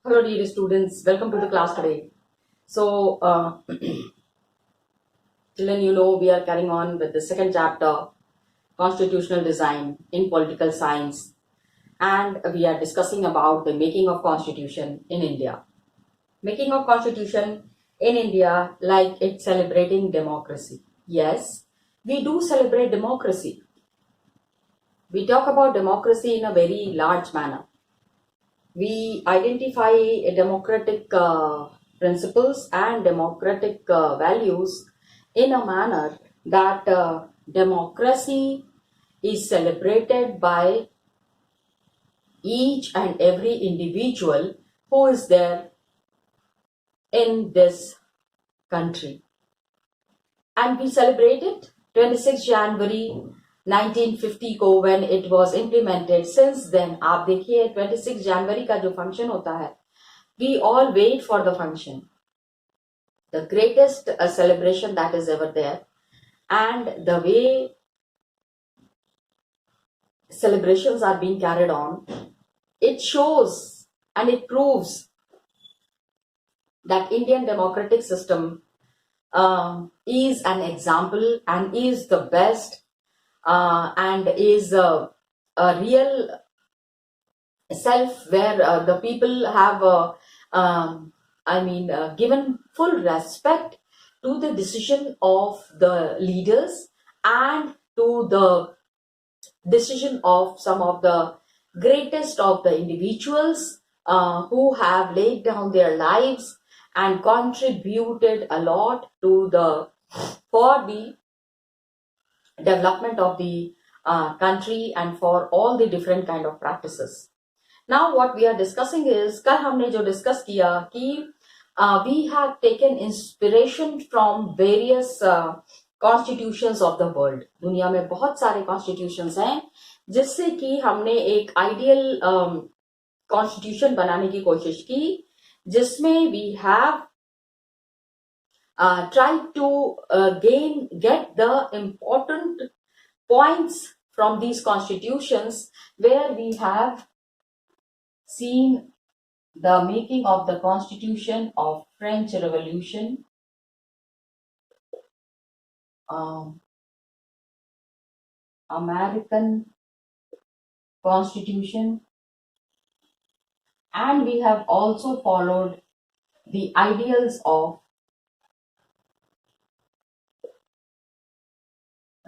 Hello, dear students. Welcome to the class today. So, children, we are carrying on with the second chapter, Constitutional Design in Political Science, and we are discussing about the making of Constitution in India. Making of Constitution in India, like it's celebrating democracy. Yes, we do celebrate democracy. We talk about democracy in a very large manner. We identify democratic principles and democratic values in a manner that democracy is celebrated by each and every individual who is there in this country. And we celebrated 26 January 1950 को when it was implemented. Since then आप देखिए 26 जनवरी का जो function होता है, we all wait for the function, the greatest celebration that is ever there. And the way celebrations are being carried on, it shows and it proves that Indian democratic system is an example and is the best and is a real self where the people have given full respect to the decision of the leaders and to the decision of some of the greatest of the individuals who have laid down their lives and contributed a lot to the for the development of the country and for all the different kind of practices. Now what we are discussing is, कल हमने जो discuss किया कि we have taken inspiration from various constitutions of the world. दुनिया में बहुत सारे constitutions हैं जिससे कि हमने एक ideal constitution बनाने की कोशिश की जिसमें we have tried to get the important points from these constitutions, where we have seen the making of the constitution of French Revolution, American Constitution, and we have also followed the ideals of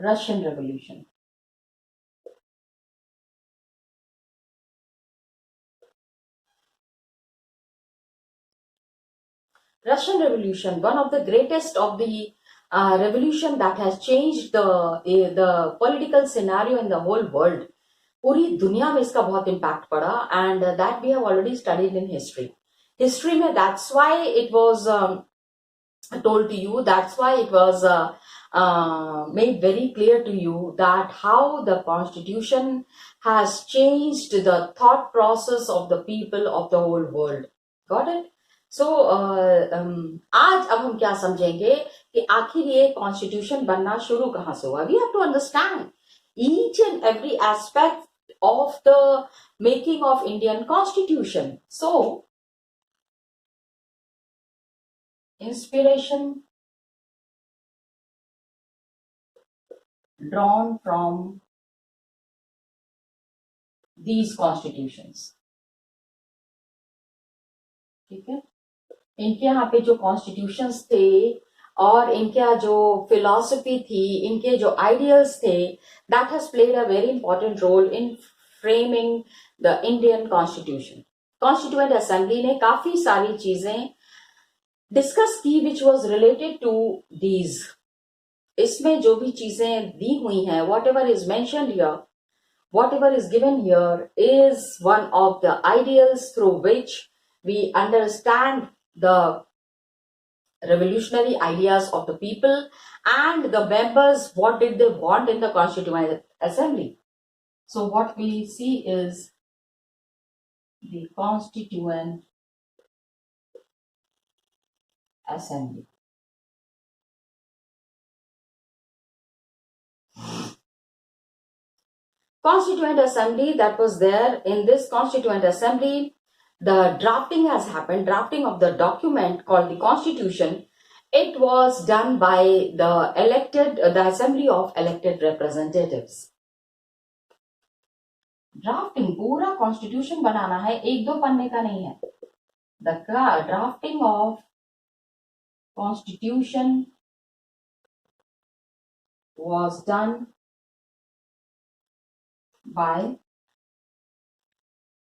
Russian Revolution. Russian Revolution, one of the greatest of the revolution that has changed the political scenario in the whole world. पूरी दुनिया में इसका बहुत impact पड़ा and that we have already studied in history. History में that's why it was told to you, that's why it was made very clear to you that how the constitution has changed the thought process of the people of the whole world. Got it? So आज अब हम क्या समझेंगे कि आखिर ये constitution बनना शुरू कहाँ से हुआ. We have to understand each and every aspect of the making of Indian constitution. So inspiration drawn from these constitutions. ठीक है, इनके यहाँ पे जो कॉन्स्टिट्यूशंस थे और इनका जो फिलॉसफी थी, इनके जो आइडियल्स थे, that has played a very important role in framing the Indian constitution. Constituent assembly ने काफी सारी चीजें डिस्कस की which was related to these. इसमें जो भी चीजें दी हुई हैं, whatever is mentioned here, whatever is given here is one of the ideals through which we understand the revolutionary ideas of the people and the members, what did they want in the Constituent Assembly. So what we see is the Constituent Assembly. Constituent Assembly that was there. In this Constituent Assembly, the drafting has happened, drafting of the document called the Constitution. It was done by the Assembly of Elected Representatives. Drafting पूरा constitution बनाना है, एक दो पन्ने का नहीं है. The drafting of constitution was done by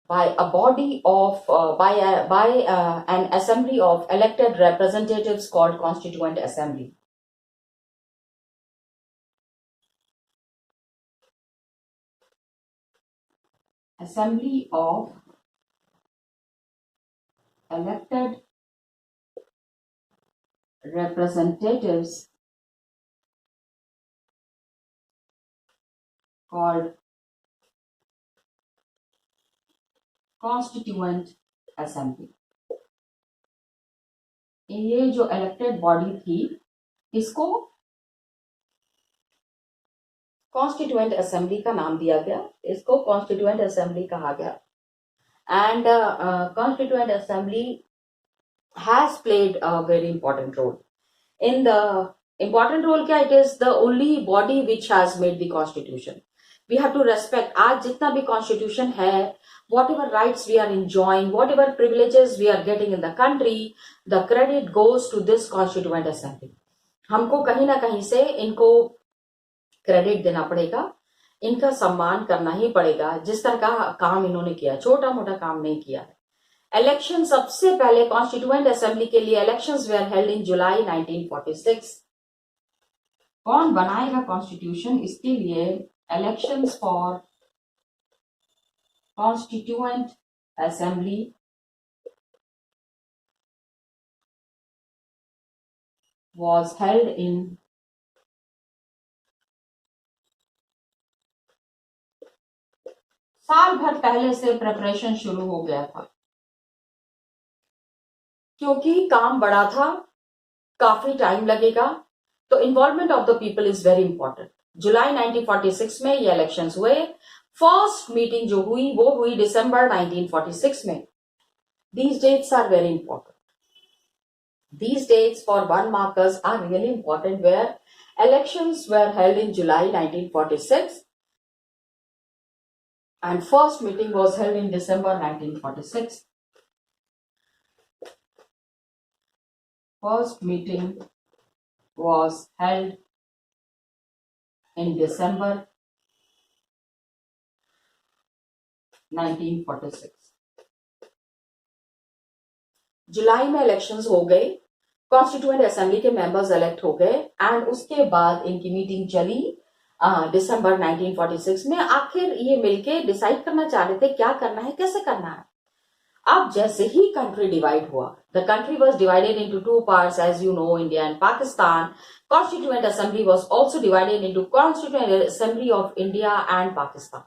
a body of by an assembly of elected representatives called Constituent Assembly. Assembly of elected representatives called Constituent Assembly. ये जो इलेक्टेड बॉडी थी, इसको कॉन्स्टिट्यूएंट असेंबली का नाम दिया गया, इसको कॉन्स्टिट्यूएंट असेंबली कहा गया. And constituent assembly has played a very important role in the important role क्या, it is the only body which has made the constitution. We have to respect, आज जितना भी constitution है, whatever rights we are enjoying, whatever privileges we are getting in the country, the credit goes to this constituent assembly. हमको कहीं ना कहीं से इनको क्रेडिट देना पड़ेगा, इनका सम्मान करना ही पड़ेगा. जिस तरह का काम इन्होंने किया, छोटा मोटा काम नहीं किया है. इलेक्शन सबसे पहले कॉन्स्टिट्यूएंट असेंबली के लिए इलेक्शंस वेयर हेल्ड इन जुलाई 1946. कौन बनाएगा कॉन्स्टिट्यूशन, इसके लिए elections for constituent assembly was held in साल भर पहले से प्रिपरेशन शुरू हो गया था, क्योंकि काम बड़ा था, काफी टाइम लगेगा. तो involvement of the people is very important. जुलाई 1946 में ये इलेक्शंस हुए. फर्स्ट मीटिंग जो हुई वो हुई दिसंबर 1946 में. These dates are very important. These dates for one markers are really important, where elections were held in July 1946 and first meeting was held in December 1946. First meeting was held in December 1946. जुलाई में elections हो गए, constituent assembly के members elect हो गए and उसके बाद इनकी meeting चली दिसंबर 1946 में. आखिर ये मिलके डिसाइड करना चाह रहे थे क्या करना है, कैसे करना है. अब जैसे ही कंट्री डिवाइड हुआ, the country was divided into two parts, as you know, India and Pakistan. Constituent assembly was also divided into constituent assembly of India and Pakistan.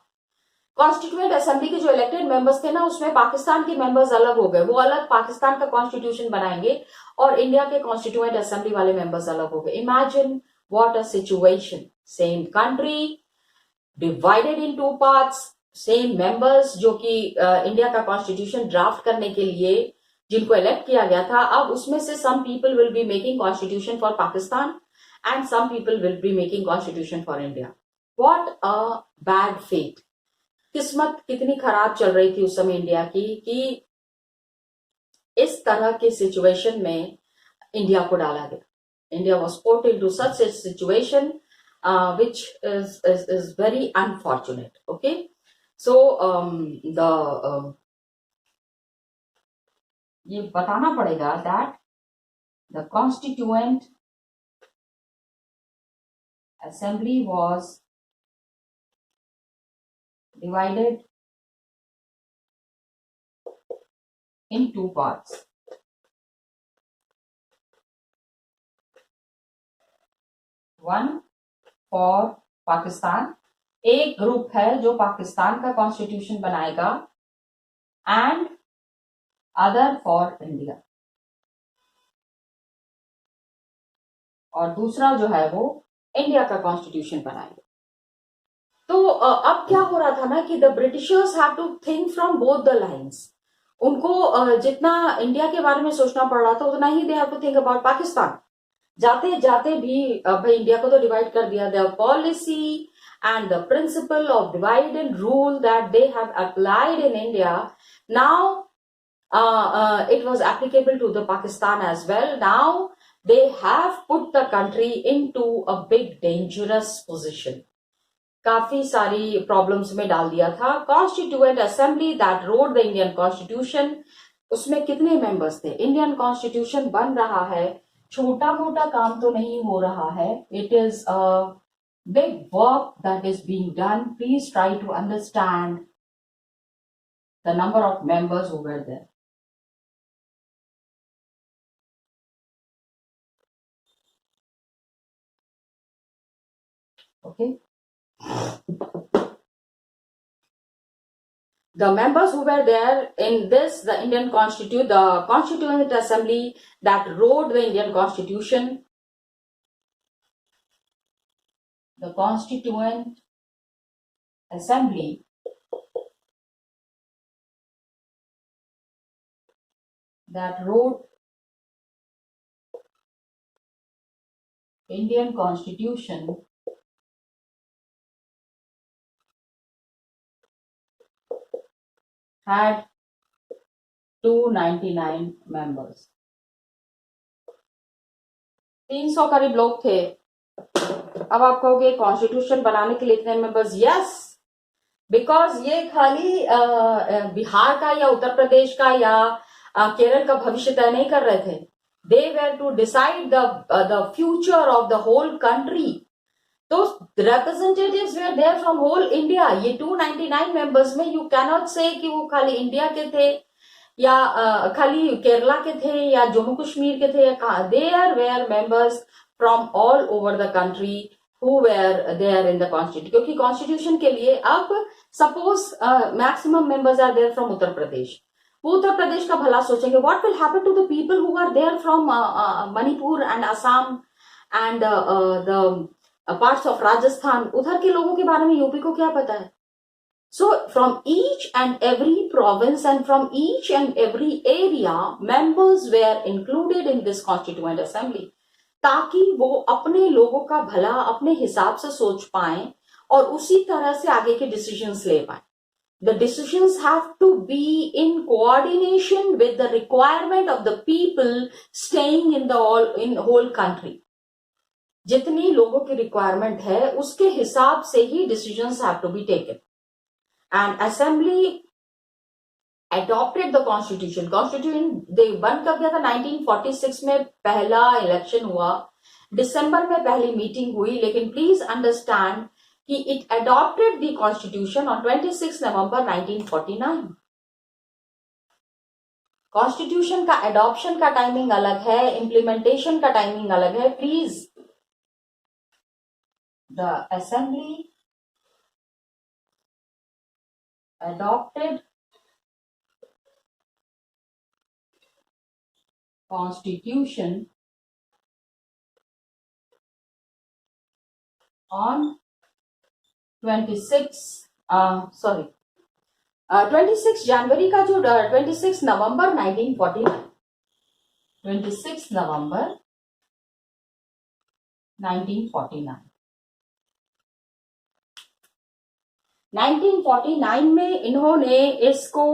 Constituent assembly के जो इलेक्टेड मेंबर्स थे ना, उसमें पाकिस्तान के मेंबर्स अलग हो गए. वो अलग पाकिस्तान का कॉन्स्टिट्यूशन बनाएंगे और इंडिया के कॉन्स्टिट्यूएंट असेंबली वाले मेंबर्स अलग हो गए. Imagine what a situation. Same country divided in two parts, same members जो कि इंडिया का कॉन्स्टिट्यूशन ड्राफ्ट करने के लिए जिनको इलेक्ट किया गया था. अब उसमें से some people will be making constitution for Pakistan and some people will be making constitution for India. What a bad fate. किस्मत कितनी खराब चल रही थी उस समय इंडिया की कि इस तरह के सिचुएशन में इंडिया को डाला गया. India was put into such a situation which is very unfortunate. Okay, so ये बताना पड़ेगा that the constituent assembly was divided in two parts. One for Pakistan, एक ग्रुप है जो पाकिस्तान का कॉन्स्टिट्यूशन बनाएगा, एंड अदर फॉर इंडिया, और दूसरा जो है वो इंडिया का कॉन्स्टिट्यूशन बनाएगा. तो अब क्या हो रहा था ना कि the Britishers have to think from both the lines. उनको जितना इंडिया के बारे में सोचना पड़ रहा था उतना ही they have to think about Pakistan. जाते जाते भी भाई इंडिया को तो डिवाइड कर दिया। The policy and the principle of divide and rule that they have applied in India, now it was applicable to the Pakistan as well. Now they have put the country into a big dangerous position. काफी सारी problems में डाल दिया था। Constituent assembly that road the Indian constitution, उसमें कितने members थे? Indian constitution बन रहा है, छोटा मोटा काम तो नहीं हो रहा है। It is a big work that is being done. Please try to understand the number of members who were there. Okay. The members who were there in this, the Constituent Assembly that wrote the Indian Constitution, the Constituent Assembly that wrote Indian Constitution had 299 members. 300 करीब लोग थे। अब आप कहोगे constitution बनाने के लिए इतने मेंबर्स? यस, बिकॉज ये खाली बिहार का या उत्तर प्रदेश का या केरल का भविष्य तय नहीं कर रहे थे। They were to decide the future of the whole country. तो representatives were there from whole India। ये 299 members में you cannot say कि वो खाली इंडिया के थे या खाली केरला के थे या जम्मू कश्मीर के थे या कहा। There were members from all over the country who were there in the constitution। क्योंकि कॉन्स्टिट्यूशन के लिए अब suppose maximum members are there from Uttar Pradesh, वो उत्तर प्रदेश का भला सोचेंगे। What will happen to the people who are there from Manipur and Assam and the parts of Rajasthan? उधर के लोगों के बारे में यूपी को क्या पता है? So from each and every province and from each and every area members were included in this constituent assembly, ताकि वो अपने लोगों का भला अपने हिसाब से सोच पाए और उसी तरह से आगे के डिसीजंस ले पाए। The decisions have to be in coordination with the requirement of the people staying in whole country। जितनी लोगों की रिक्वायरमेंट है उसके हिसाब से ही decisions have to be taken. And assembly adopted the constitution. Constitution दे बन कब गया था? 1946 में पहला इलेक्शन हुआ, दिसंबर में पहली मीटिंग हुई। लेकिन प्लीज अंडरस्टैंड कि it adopted the constitution on 26 November 1949। Constitution का एडॉप्शन का टाइमिंग अलग है, इम्प्लीमेंटेशन का टाइमिंग अलग है। Please, the assembly adopted constitution on 26 जनवरी का जो 26 नवंबर 1949, 26 नवंबर 1949। 1949 में इन्होंने इसको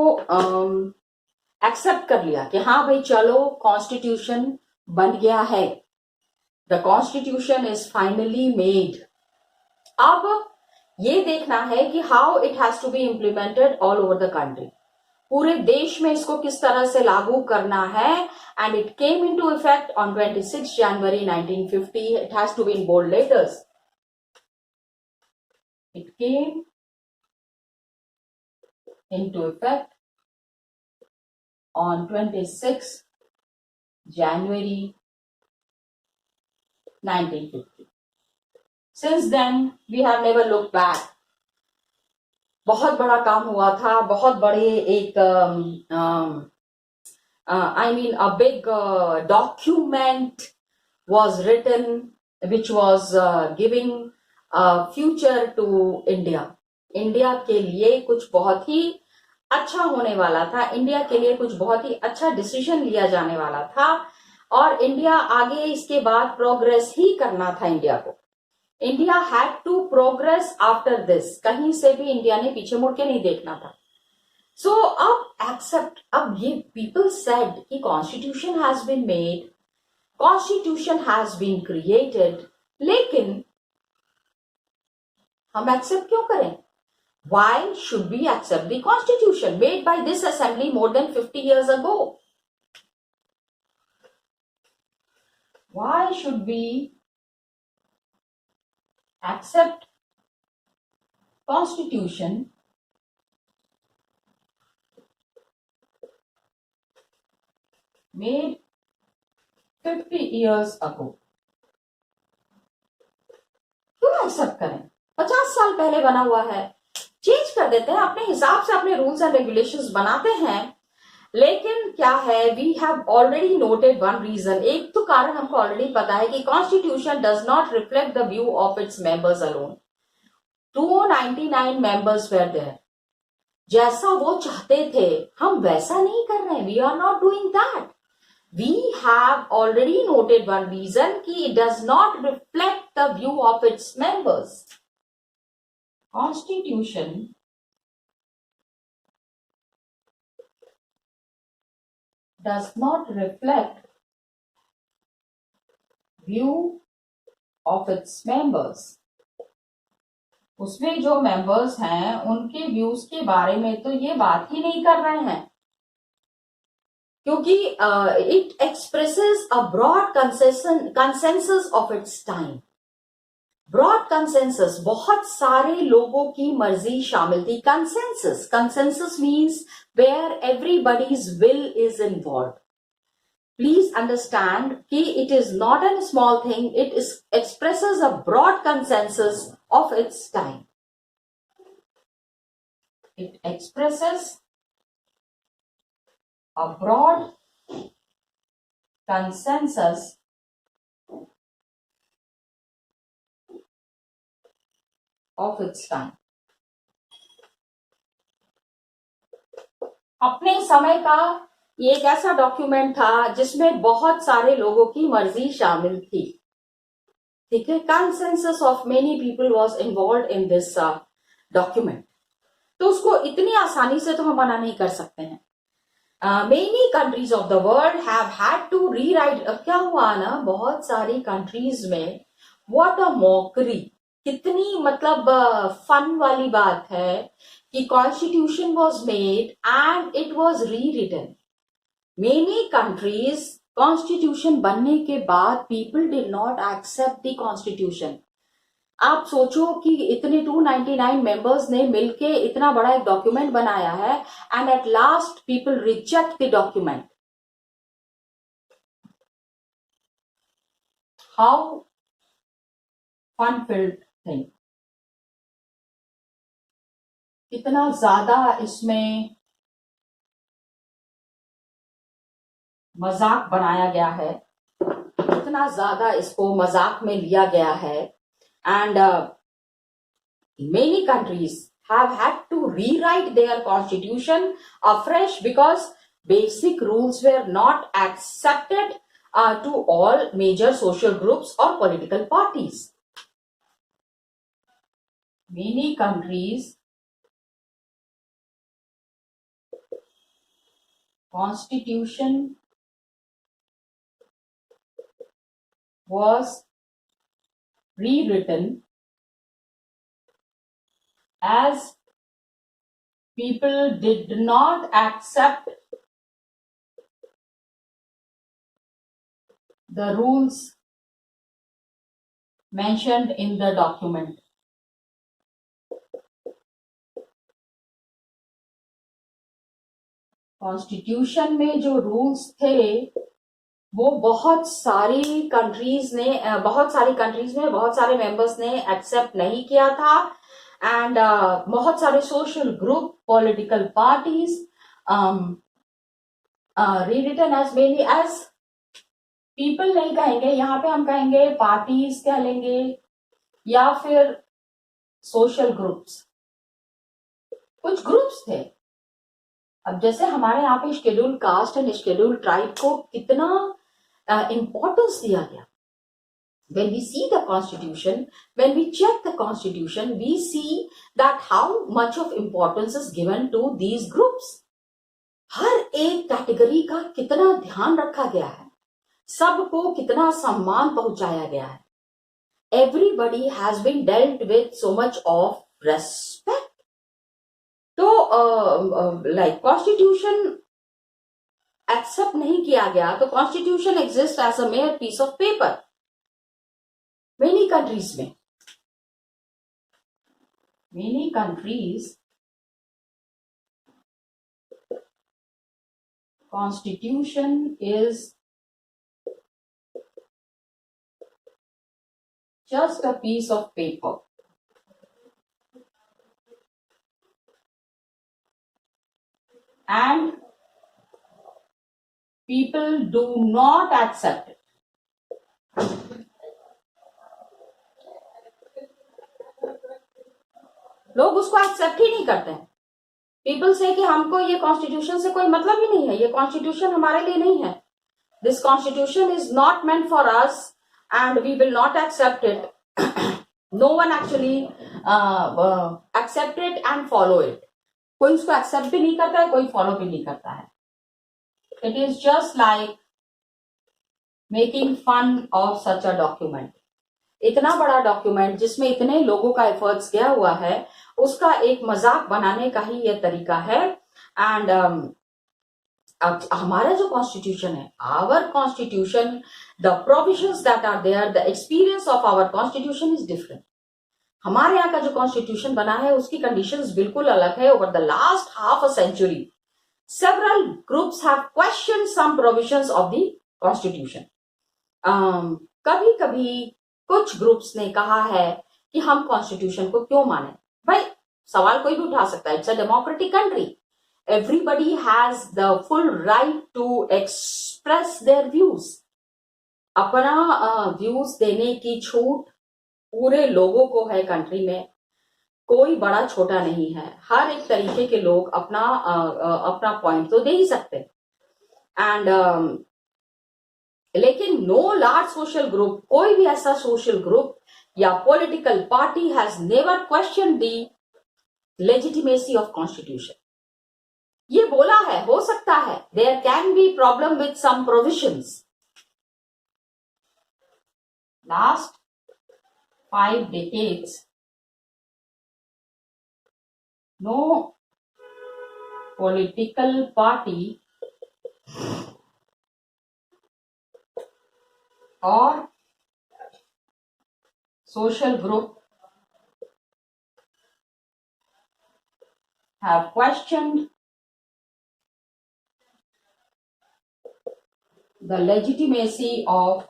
एक्सेप्ट कर लिया कि हाँ भाई चलो कॉन्स्टिट्यूशन बन गया है। The constitution is finally made. अब ये देखना है कि how it has to be implemented all over the country. पूरे देश में इसको किस तरह से लागू करना है। And it came into effect on 26 January 1950। It has to be in bold letters. It came into effect on 26 January 1950. Since then, we have never looked back. बहुत बड़ा काम हुआ था, बहुत बड़े एक a big document was written which was giving a future to India। India के लिए कुछ बहुत ही अच्छा होने वाला था, इंडिया के लिए कुछ बहुत ही अच्छा डिसीजन लिया जाने वाला था और इंडिया आगे इसके बाद प्रोग्रेस ही करना था इंडिया को। India had to progress after this, कहीं से भी इंडिया ने पीछे मुड़ के नहीं देखना था। सो अब एक्सेप्ट, अब ये पीपल सेड कि constitution has been made, constitution has been created, लेकिन हम एक्सेप्ट क्यों करें? Why should we accept the constitution made by this assembly more than 50 years ago? Why should we accept constitution made 50 years ago? क्यों accept करें? 50 साल पहले बना हुआ है, चेंज कर देते हैं अपने हिसाब से, अपने रूल्स एंड रेगुलेशंस बनाते हैं। लेकिन क्या है, we have already noted one reason, एक तो कारण हमको ऑलरेडी पता है कि constitution does not reflect the view of its members alone. 299 members were there, जैसा वो चाहते थे हम वैसा नहीं कर रहे हैं, we are not doing that. We have already noted one reason कि it does not reflect the view of its members. Constitution does not reflect view of its members. उसमें जो मेंबर्स हैं उनके व्यूज के बारे में तो ये बात ही नहीं कर रहे हैं, क्योंकि it expresses a broad consensus of its time. Broad consensus, बहुत सारे लोगों की मर्जी शामिल थी। Consensus means where everybody's will is involve. Please understand कि it is not an small thing, it is expresses a broad consensus of its time. It expresses a broad consensus of its time। अपने समय का ये एक ऐसा document था जिसमें बहुत सारे लोगों की मर्जी शामिल थी, ठीक है। Consensus of many people was involve in this document, तो उसको इतनी आसानी से तो हम मना नहीं कर सकते हैं। Many countries of the world have had to rewrite। क्या हुआ ना, बहुत सारी कंट्रीज में, what a mockery, कितनी मतलब फन वाली बात है कि constitution was made and it was rewritten. Many countries, constitution बनने के बाद people did not accept the constitution. आप सोचो कि इतने 299 मेंबर्स ने मिलके इतना बड़ा एक डॉक्यूमेंट बनाया है and at last people reject the document. How fun filled thing, इतना ज्यादा इसमें मजाक बनाया गया है, इतना ज्यादा इसको मजाक में लिया गया है, and many countries have had to rewrite their constitution afresh because basic rules were not accepted to all major social groups or political parties. Many countries constitution was rewritten as people did not accept the rules mentioned in the document। Constitution में जो rules थे वो बहुत सारी countries में बहुत सारे members ने एक्सेप्ट नहीं किया था एंड बहुत सारे social group, political parties rewritten as many as, people नहीं कहेंगे यहाँ पे, हम कहेंगे पार्टीज कह लेंगे या फिर सोशल ग्रुप्स। कुछ ग्रुप्स थे अब जैसे हमारे यहाँ पे schedule caste and schedule tribe को कितना इम्पोर्टेंस दिया गया. When we see the constitution, when we check the constitution, we see that how much of importance is given to these groups. हर एक कैटेगरी का कितना ध्यान रखा गया है, सबको कितना सम्मान पहुंचाया गया है. Everybody has been dealt with so much of respect. तो like constitution एक्सेप्ट नहीं किया गया तो constitution exist as a mere piece of paper. many countries constitution is just a piece of paper. And people do not accept it. लोग उसको accept ही नहीं करते हैं. पीपल से कि हमको ये कॉन्स्टिट्यूशन से कोई मतलब ही नहीं है, ये कॉन्स्टिट्यूशन हमारे लिए नहीं है. This constitution is not meant for us and we will not accept it. No one actually accept it and follow it. कोई उसको एक्सेप्ट भी नहीं करता है, कोई फॉलो भी नहीं करता है. It is just like making fun of such a document. इतना बड़ा डॉक्यूमेंट जिसमें इतने लोगों का एफर्ट्स गया हुआ है, उसका एक मजाक बनाने का ही ये तरीका है. एंड हमारा जो कॉन्स्टिट्यूशन है, our constitution, the provisions that are there, the experience of our constitution is different. हमारे यहाँ का जो कॉन्स्टिट्यूशन बना है उसकी कंडीशंस बिल्कुल अलग है. Over the last half a century several groups have questioned some provisions of the constitution. कभी कभी कुछ ग्रुप्स ने कहा है कि हम कॉन्स्टिट्यूशन को क्यों माने. भाई सवाल कोई भी उठा सकता है. It's a democratic country. Everybody has the full right to express their views. अपना व्यूज देने की छूट पूरे लोगों को है कंट्री में. कोई बड़ा छोटा नहीं है. हर एक तरीके के लोग अपना अपना पॉइंट तो दे ही सकते. एंड लेकिन नो लार्ज सोशल ग्रुप, कोई भी ऐसा सोशल ग्रुप या political party has never question the legitimacy of constitution. ये बोला है, हो सकता है there can be problem with some provisions. Last 5 decades no political party or social group have questioned the legitimacy of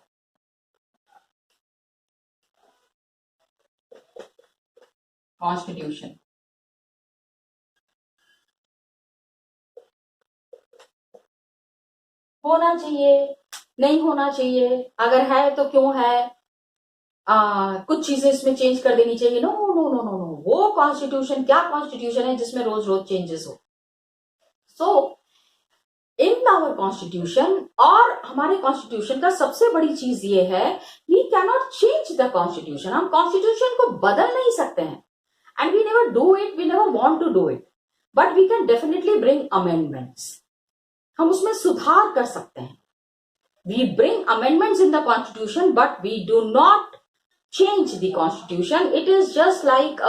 constitution. होना चाहिए, नहीं होना चाहिए, अगर है तो क्यों है, कुछ चीजें इसमें चेंज कर देनी चाहिए. No no no no no. वो कॉन्स्टिट्यूशन क्या कॉन्स्टिट्यूशन है जिसमें रोज रोज चेंजेस हो. सो इन आवर कॉन्स्टिट्यूशन, और हमारे कॉन्स्टिट्यूशन का सबसे बड़ी चीज ये है, we can not change the constitution. हम कॉन्स्टिट्यूशन को बदल नहीं सकते हैं. And we never do it, we never want to do it, but we can definitely bring amendments. हम उसमें सुधार कर सकते हैं. We bring amendments in the constitution but we do not change the constitution. It is just like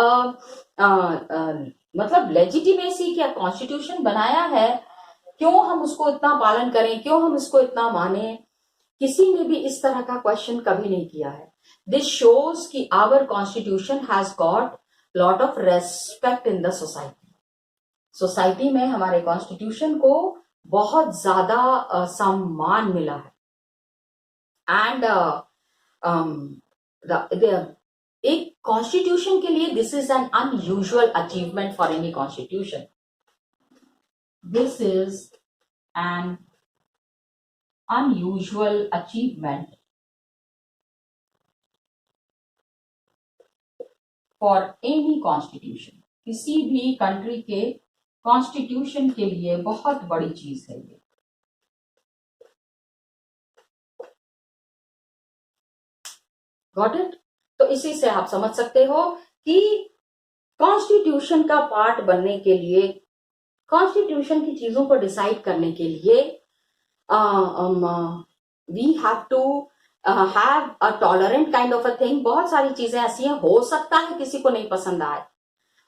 मतलब legitimacy. क्या constitution बनाया है, क्यों हम उसको इतना पालन करें, क्यों हम इसको इतना माने, किसी ने भी इस तरह का क्वेश्चन कभी नहीं किया है. दिस शोज कि our constitution has got lot of respect in the society. Society में हमारे कॉन्स्टिट्यूशन को बहुत ज्यादा सम्मान मिला है. एंड एक कॉन्स्टिट्यूशन के लिए this is an unusual achievement for any constitution. This is an unusual achievement for any constitution. किसी भी कंट्री के कॉन्स्टिट्यूशन के लिए बहुत बड़ी चीज है ये। Got it? तो इसी से आप समझ सकते हो कि कॉन्स्टिट्यूशन का पार्ट बनने के लिए, कॉन्स्टिट्यूशन की चीजों को डिसाइड करने के लिए we have to have a tolerant kind of a thing. बहुत सारी चीजें ऐसी हैं, हो सकता है किसी को नहीं पसंद आए,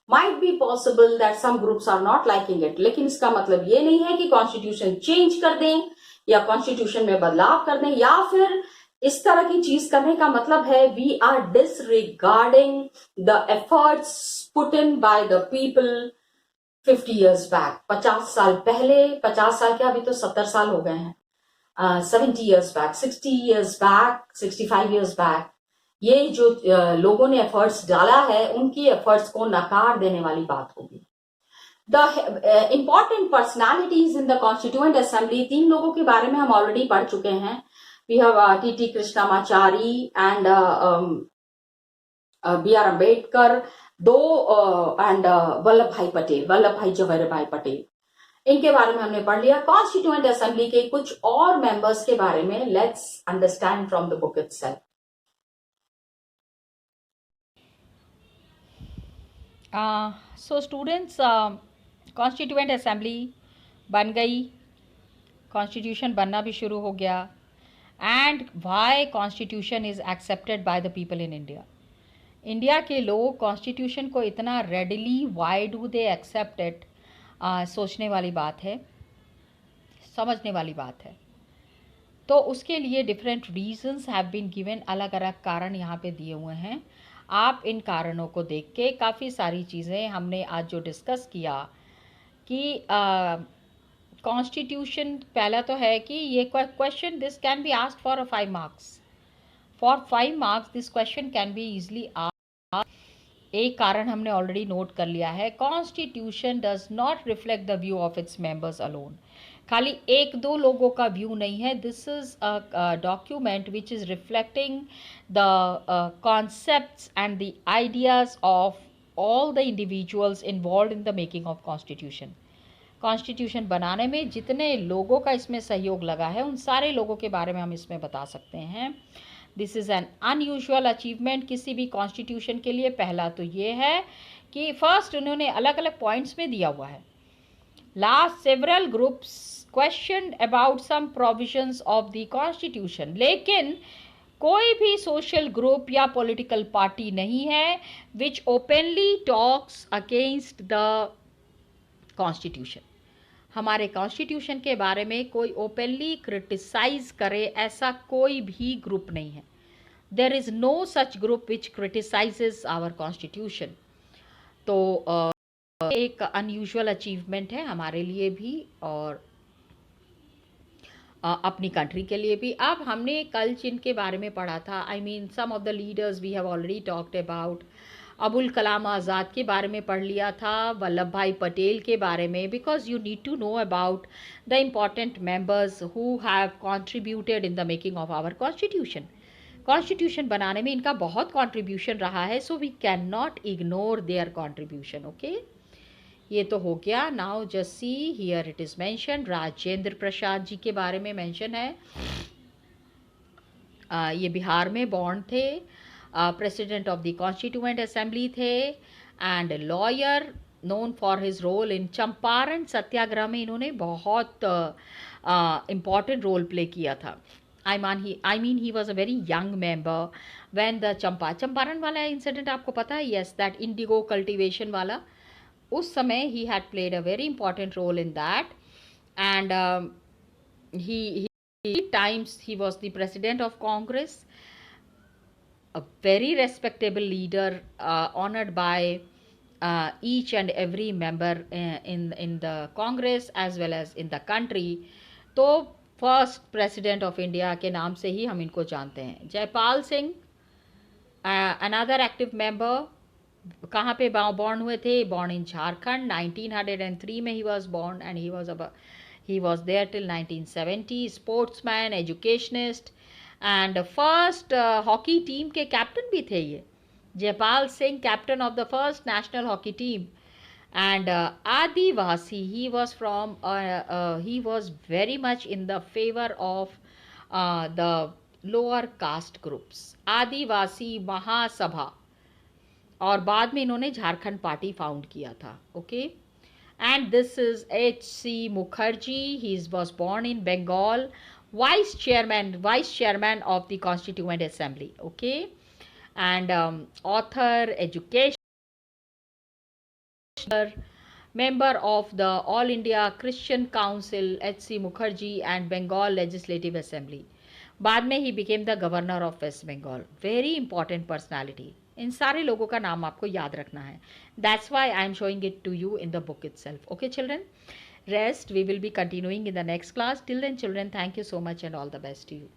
might be possible that some groups are not liking it, लेकिन इसका मतलब ये नहीं है कि कॉन्स्टिट्यूशन चेंज कर दें या कॉन्स्टिट्यूशन में बदलाव कर दें, या फिर इस तरह की चीज करने का मतलब है we are disregarding the efforts put in by the people 50 years back. 50 साल पहले, 50 साल के अभी तो 70 साल हो गए हैं, 70 years back, 60 years back, 65 years back, ये जो लोगों ने एफर्ट्स डाला है उनकी एफर्ट्स को नकार देने वाली बात होगी। The important personalities in the constituent assembly, 3 लोगों के बारे में हम ऑलरेडी पढ़ चुके हैं। We have T Krishnamachari and B R Ambedkar, दो एंड वल्लभ भाई जवाहर भाई पटेल, इनके बारे में हमने पढ़ लिया। कॉन्स्टिट्यूएंट असेंबली के कुछ और मेंबर्स के बारे में let's understand from the book itself. So students, constituent assembly बन गई, कॉन्स्टिट्यूशन बनना भी शुरू हो गया। And why constitution is accepted by the people in India. India के लोग कॉन्स्टिट्यूशन को इतना readily why do they accept it, सोचने वाली बात है, समझने वाली बात है। तो उसके लिए different reasons have been given, अलग अलग कारण यहाँ पे दिए हुए हैं। आप इन कारणों को देख के काफ़ी सारी चीज़ें हमने आज जो डिस्कस किया कि कॉन्स्टिट्यूशन, पहला तो है कि ये question this can be asked for 5 marks. For 5 marks this question can be easily asked. एक कारण हमने ऑलरेडी नोट कर लिया है, constitution does not reflect the view of its members alone. खाली एक दो लोगों का व्यू नहीं है, this is a document which is reflecting the concepts and the ideas of all the individuals involve in the making of constitution. Constitution बनाने में जितने लोगों का इसमें सहयोग लगा है उन सारे लोगों के बारे में हम इसमें बता सकते हैं। This is an unusual achievement किसी भी कॉन्स्टिट्यूशन के लिए। पहला तो ये है कि फर्स्ट उन्होंने अलग अलग पॉइंट्स में दिया हुआ है। Last several groups question about some provisions of the constitution, लेकिन कोई भी सोशल ग्रुप या पॉलिटिकल पार्टी नहीं है which openly talks against the constitution. हमारे कॉन्स्टिट्यूशन के बारे में कोई ओपनली क्रिटिसाइज करे ऐसा कोई भी ग्रुप नहीं है। There is no such group which criticises our constitution. तो एक अनयूजुअल अचीवमेंट है हमारे लिए भी और अपनी कंट्री के लिए भी। अब हमने कल जिनके बारे में पढ़ा था, I mean some of the leaders we have already talked about, Abul Kalam Azad के बारे में पढ़ लिया था, वल्लभ भाई पटेल के बारे में, because you need to know about the important members who have contributed in the making of our constitution. Constitution बनाने में इनका बहुत कॉन्ट्रीब्यूशन रहा है, so we can not ignore their contribution. Okay, ये तो हो गया। Now just see here it is mention, Rajendra Prasad ji के बारे में मेंशन है। ये बिहार में बॉर्न थे, president of the constituent assembly थे and lawyer known for his role in Champaran Satyagraha में इन्होंने बहुत इम्पॉर्टेंट रोल प्ले किया था। I mean he was a very young member when the Champaran वाला इंसिडेंट आपको पता है? यस, दैट इंडिगो कल्टिवेशन वाला, उस समय he had played a very important role in that, and he times he was the president of Congress, a very respectable leader, honored by each and every member in the Congress as well as in the country. तो first president of India के नाम से ही हम इनको जानते हैं। Jaipal Singh, another active member, कहाँ पे बॉर्न हुए थे? बॉर्न इन झारखंड, 1903 में he was born and he was there till 1970। Sportsman, educationist and first hockey team के कैप्टन भी थे ये। Jaipal Singh captain of the first national hockey team And Adivasi, he was very much in the favor of the lower caste groups. Adivasi Mahasabha, और बाद में इन्होंने Jharkhand party found किया था. Okay, and this is H.C. Mukherjee. He was born in Bengal, vice chairman of the Constituent Assembly. Okay, and author, educator, member of the All India Christian Council, H.C. Mukherjee, and Bengal Legislative Assembly. बाद में ही became the governor of West Bengal. Very important personality. इन सारे लोगों का नाम आपको याद रखना है. That's why I am showing it to you in the book itself. Okay, children? Rest we will be continuing in the next class. Till then, children, thank you so much and all the best to you.